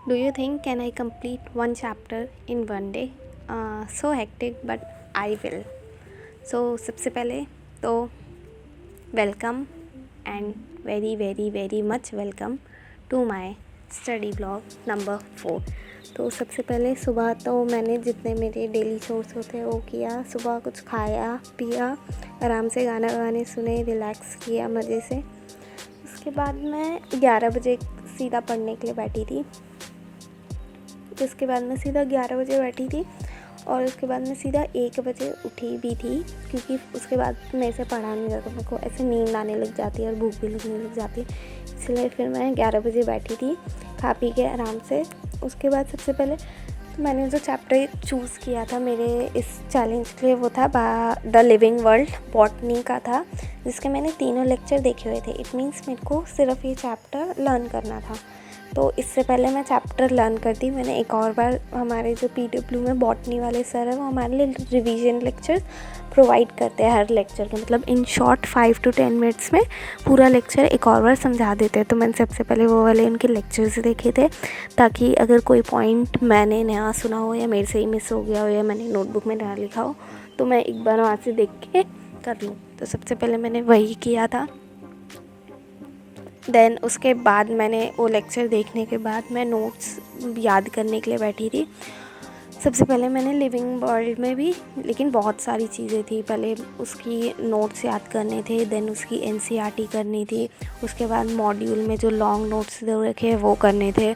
Do you think can I complete one chapter in one day? So hectic, but I will. So सबसे पहले तो welcome and very very very much welcome to my study blog number 4। तो सबसे पहले सुबह तो मैंने जितने मेरे डेली सोर्स होते हैं वो किया। सुबह कुछ खाया पिया, आराम से गाना गाने सुने, रिलैक्स किया मज़े से। उसके बाद मैं 11 बजे सीधा पढ़ने के लिए बैठी थी। उसके बाद मैं सीधा 11 बजे बैठी थी और उसके बाद मैं सीधा 1 बजे उठी भी थी, क्योंकि उसके बाद मेरे से पढ़ा नहीं जाता, मेरे को ऐसे नींद आने लग जाती है और भूख भी लगने लग जाती है। इसलिए फिर मैं 11 बजे बैठी थी खा पी के आराम से। उसके बाद सबसे पहले तो मैंने जो चैप्टर चूज़ किया था मेरे इस चैलेंज के लिए वो था द लिविंग वर्ल्ड, बॉटनी का था, जिसके मैंने तीनों लेक्चर देखे हुए थे। इट मीन्स मेरे को सिर्फ ये चैप्टर लर्न करना था। तो इससे पहले मैं चैप्टर लर्न करती, मैंने एक और बार, हमारे जो PW में बॉटनी वाले सर हैं वो हमारे लिए रिवीजन लेक्चर प्रोवाइड करते हैं हर लेक्चर के, मतलब इन शॉर्ट 5 to 10 मिनट्स में पूरा लेक्चर एक और बार समझा देते हैं। तो मैंने सबसे पहले वो वाले उनके लेक्चर्स देखे थे, ताकि अगर कोई पॉइंट मैंने नया सुना हो या मेरे से ही मिस हो गया हो या मैंने नोटबुक में ना लिखा हो तो मैं एक बार वहाँ से देख के कर लूँ। तो सबसे पहले मैंने वही किया था। देन उसके बाद मैंने वो लेक्चर देखने के बाद मैं नोट्स याद करने के लिए बैठी थी। सबसे पहले मैंने लिविंग वर्ल्ड में भी, लेकिन बहुत सारी चीज़ें थी, पहले उसकी नोट्स याद करने थे, देन उसकी NCERT करनी थी। उसके बाद मॉड्यूल में जो लॉन्ग नोट्स दे रखे हैं वो करने थे,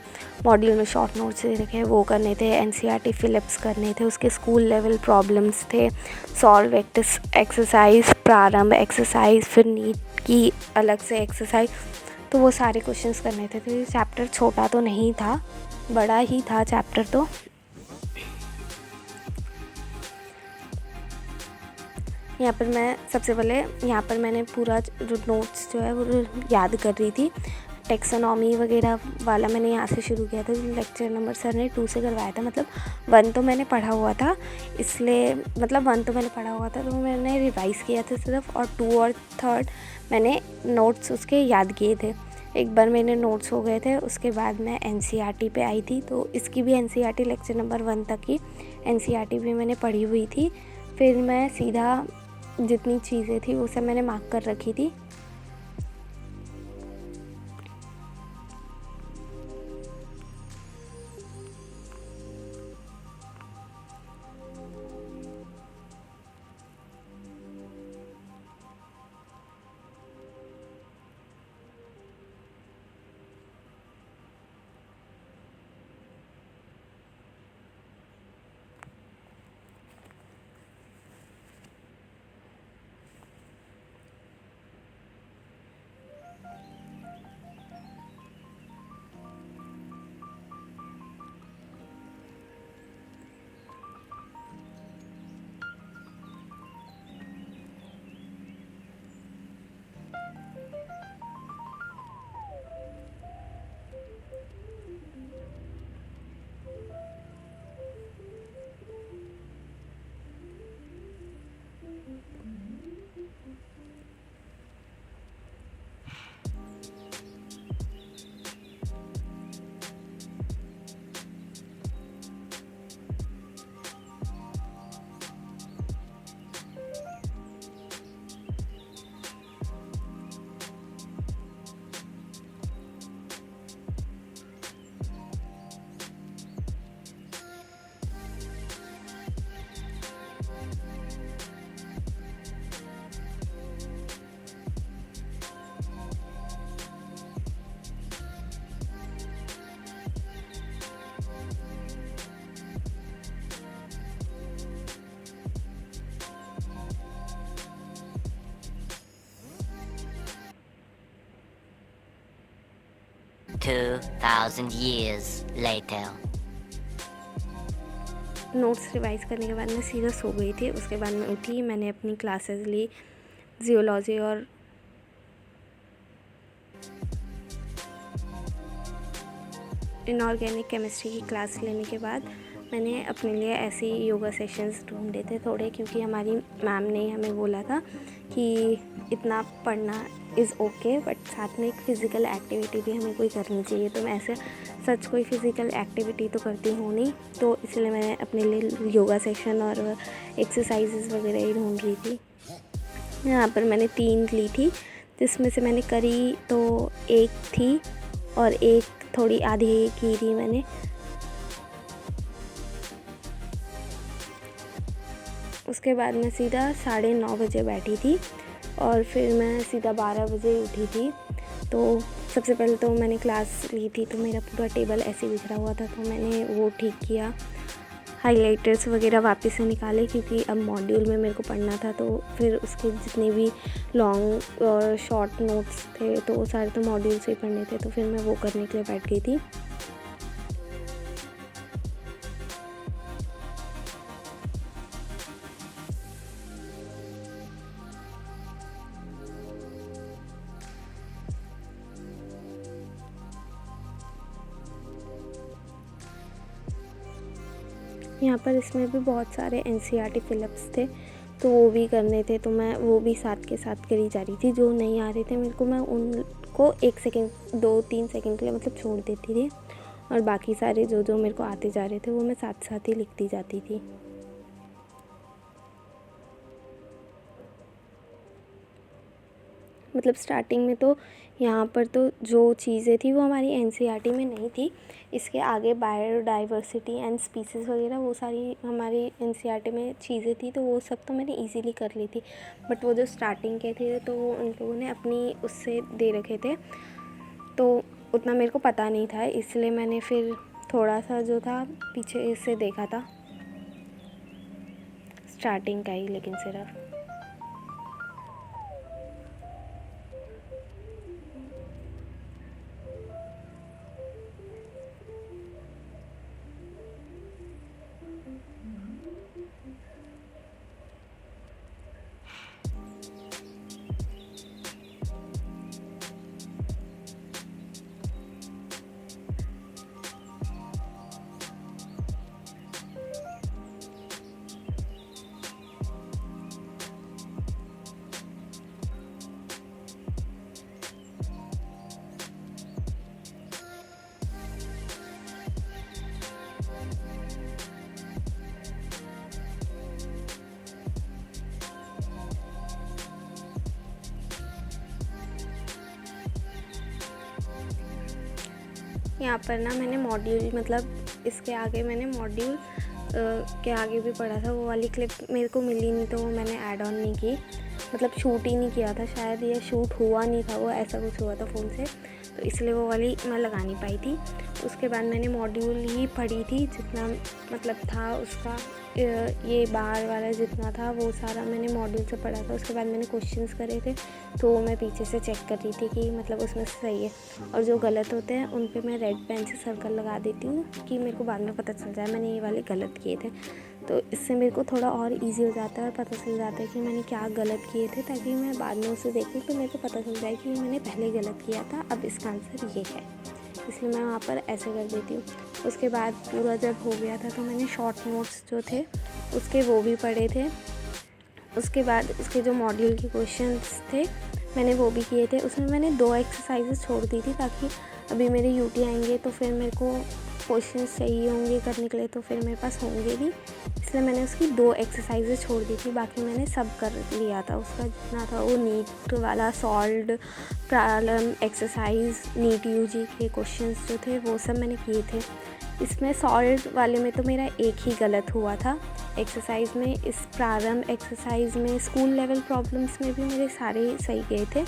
मॉड्यूल में शॉर्ट नोट्स दे रखे हैं वो करने थे, NCERT फिलिप्स करने थे, उसके स्कूल लेवल प्रॉब्लम्स थे, सॉल्व एक्सरसाइज, प्रारंभ एक्सरसाइज, फिर नीट की अलग से एक्सरसाइज, तो वो सारे क्वेश्चंस करने थे। तो ये चैप्टर छोटा तो नहीं था, बड़ा ही था चैप्टर। तो यहाँ पर मैं सबसे पहले यहाँ पर मैंने पूरा जो नोट्स जो है वो याद कर रही थी। टेक्सोनॉमी वगैरह वाला मैंने यहाँ से शुरू किया था, लेक्चर नंबर सर ने 2 से करवाया था। मतलब 1 तो मैंने पढ़ा हुआ था, इसलिए मतलब 1 तो मैंने पढ़ा हुआ था तो मैंने रिवाइज़ किया था सिर्फ, और 2 और 3 मैंने नोट्स उसके याद किए थे। एक बार मेरे नोट्स हो गए थे, उसके बाद मैं NCERT पे आई थी। तो इसकी भी NCERT लेक्चर नंबर 1 तक की NCERT भी मैंने पढ़ी हुई थी। फिर मैं सीधा जितनी चीज़ें थी वो सब मैंने मार्क कर रखी थी। $2,000 years later. नोट्स रिवाइज़ करने के बाद मैं सीधा सो गई थी। उसके बाद मैं उठी, मैंने अपनी क्लासेस ली, जियोलॉजी और इनऑर्गेनिक केमिस्ट्री की क्लास लेने के बाद मैंने अपने लिए ऐसे ही योगा सेशंस ढूंढे थे थोड़े, क्योंकि हमारी मैम ने हमें बोला था कि इतना पढ़ना इज़ ओके, बट साथ में एक फ़िज़िकल एक्टिविटी भी हमें कोई करनी चाहिए। तो मैं ऐसे सच कोई फ़िज़िकल एक्टिविटी तो करती हूँ नहीं, तो इसलिए मैंने अपने लिए योगा सेशन और एक्सरसाइजेस वगैरह ही ढूंढ रही थी। यहाँ पर मैंने 3 ली थी, जिसमें से मैंने करी तो एक थी और एक थोड़ी आधी की थी मैंने। उसके बाद मैं सीधा 9:30 बजे बैठी थी और फिर मैं सीधा 12 बजे उठी थी। तो सबसे पहले तो मैंने क्लास ली थी, तो मेरा पूरा टेबल ऐसे बिखरा हुआ था, तो मैंने वो ठीक किया, हाइलाइटर्स वगैरह वापस से निकाले, क्योंकि अब मॉड्यूल में मेरे को पढ़ना था। तो फिर उसके जितने भी लॉन्ग और शॉर्ट नोट्स थे तो वो सारे तो मॉड्यूल से ही पढ़ने थे, तो फिर मैं वो करने के लिए बैठ गई थी। यहाँ पर इसमें भी बहुत सारे NCERT फिलअप्स थे, तो वो भी करने थे, तो मैं वो भी साथ के साथ करी जा रही थी। जो नहीं आ रहे थे मेरे को, मैं उनको 1 सेकेंड 2-3 सेकेंड के लिए मतलब छोड़ देती थी, और बाकी सारे जो जो मेरे को आते जा रहे थे वो मैं साथ साथ ही लिखती जाती थी। मतलब स्टार्टिंग में तो यहाँ पर तो जो चीज़ें थी वो हमारी NCERT में नहीं थी। इसके आगे बायोडाइवर्सिटी एंड स्पीसीज़ वगैरह वो सारी हमारी NCERT में चीज़ें थी, तो वो सब तो मैंने इजीली कर ली थी। बट वो जो स्टार्टिंग के थे तो वो उन लोगों ने अपनी उससे दे रखे थे, तो उतना मेरे को पता नहीं था, इसलिए मैंने फिर थोड़ा सा जो था पीछे से देखा था, स्टार्टिंग का ही लेकिन सिर्फ। यहाँ पर ना मैंने मॉड्यूल मतलब इसके आगे मैंने मॉड्यूल के आगे भी पढ़ा था, वो वाली क्लिप मेरे को मिली नहीं, तो वो मैंने ऐड ऑन नहीं की, मतलब शूट ही नहीं किया था, शायद ये शूट हुआ नहीं था, वो ऐसा कुछ हुआ था फ़ोन से, तो इसलिए वो वाली मैं लगा नहीं पाई थी। उसके बाद मैंने मॉड्यूल ही पढ़ी थी, जितना मतलब था उसका, ये बाहर वाला जितना था वो सारा मैंने मॉड्यूल से पढ़ा था। उसके बाद मैंने क्वेश्चंस करे थे, तो वो मैं पीछे से चेक कर रही थी कि मतलब उसमें से सही है, और जो गलत होते हैं उन पे मैं रेड पेन से सर्कल लगा देती हूँ कि मेरे को बाद में पता चल जाए मैंने ये वाले गलत किए थे। तो इससे मेरे को थोड़ा और इजी हो जाता है और पता चल जाता है कि मैंने क्या गलत किए थे, ताकि मैं बाद में उसे देखूँ तो मेरे को पता चल जाए कि मैंने पहले गलत किया था, अब इसका आंसर ये है, इसलिए मैं वहाँ पर ऐसे कर देती हूँ। उसके बाद पूरा जब हो गया था तो मैंने शॉर्ट नोट्स जो थे उसके वो भी पढ़े थे। उसके बाद उसके जो मॉड्यूल के क्वेश्चंस थे मैंने वो भी किए थे। उसमें मैंने 2 एक्सरसाइजेस छोड़ दी थी, ताकि अभी मेरे यूटी आएंगे तो फिर मेरे को क्वेश्चंस चाहिए होंगे करने के लिए, तो फिर मेरे पास होंगे भी, इसलिए मैंने उसकी 2 एक्सरसाइजेस छोड़ दी थी। बाकी मैंने सब कर लिया था, उसका जितना था वो नीट वाला solved problem exercise, NEET UG के क्वेश्चंस जो थे वो सब मैंने किए थे। इसमें सॉल्व्ड वाले में तो मेरा एक ही गलत हुआ था एक्सरसाइज में। इस प्रारंभ एक्सरसाइज में स्कूल लेवल प्रॉब्लम्स में भी मेरे सारे सही गए थे,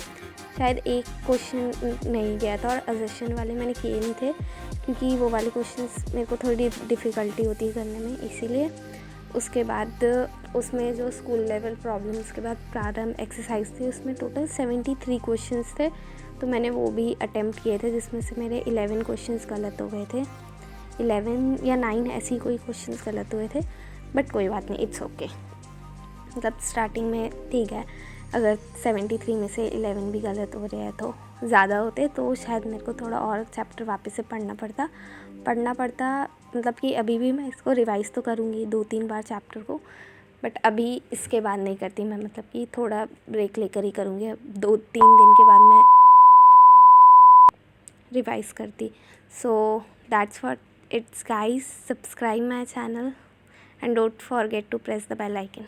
शायद एक क्वेश्चन नहीं गया था, और अजर्शन वाले मैंने किए नहीं थे क्योंकि वो वाले क्वेश्चंस मेरे को थोड़ी डिफ़िकल्टी होती है करने में, इसीलिए। उसके बाद उसमें जो स्कूल लेवल प्रॉब्लम्स के बाद प्रारंभ एक्सरसाइज थी उसमें टोटल 73 क्वेश्चंस थे, तो मैंने वो भी अटेम्प्ट किए थे, जिसमें से मेरे 11 क्वेश्चंस गलत हो गए थे, 11 या 9 ऐसे कोई क्वेश्चंस गलत हुए थे, बट कोई बात नहीं, इट्स ओके। मतलब स्टार्टिंग में ठीक है, अगर 73 में से 11 भी गलत हो रहे हैं तो ज़्यादा होते तो शायद मेरे को थोड़ा और चैप्टर वापस से पढ़ना पड़ता, मतलब कि अभी भी मैं इसको रिवाइज़ तो करूँगी 2-3 बार चैप्टर को, बट अभी इसके बाद नहीं करती मैं, मतलब कि थोड़ा ब्रेक लेकर ही करूँगी। अब 2-3 दिन के बाद मैं रिवाइज करती। So that's what it's guys, subscribe my channel and don't forget to press the bell icon.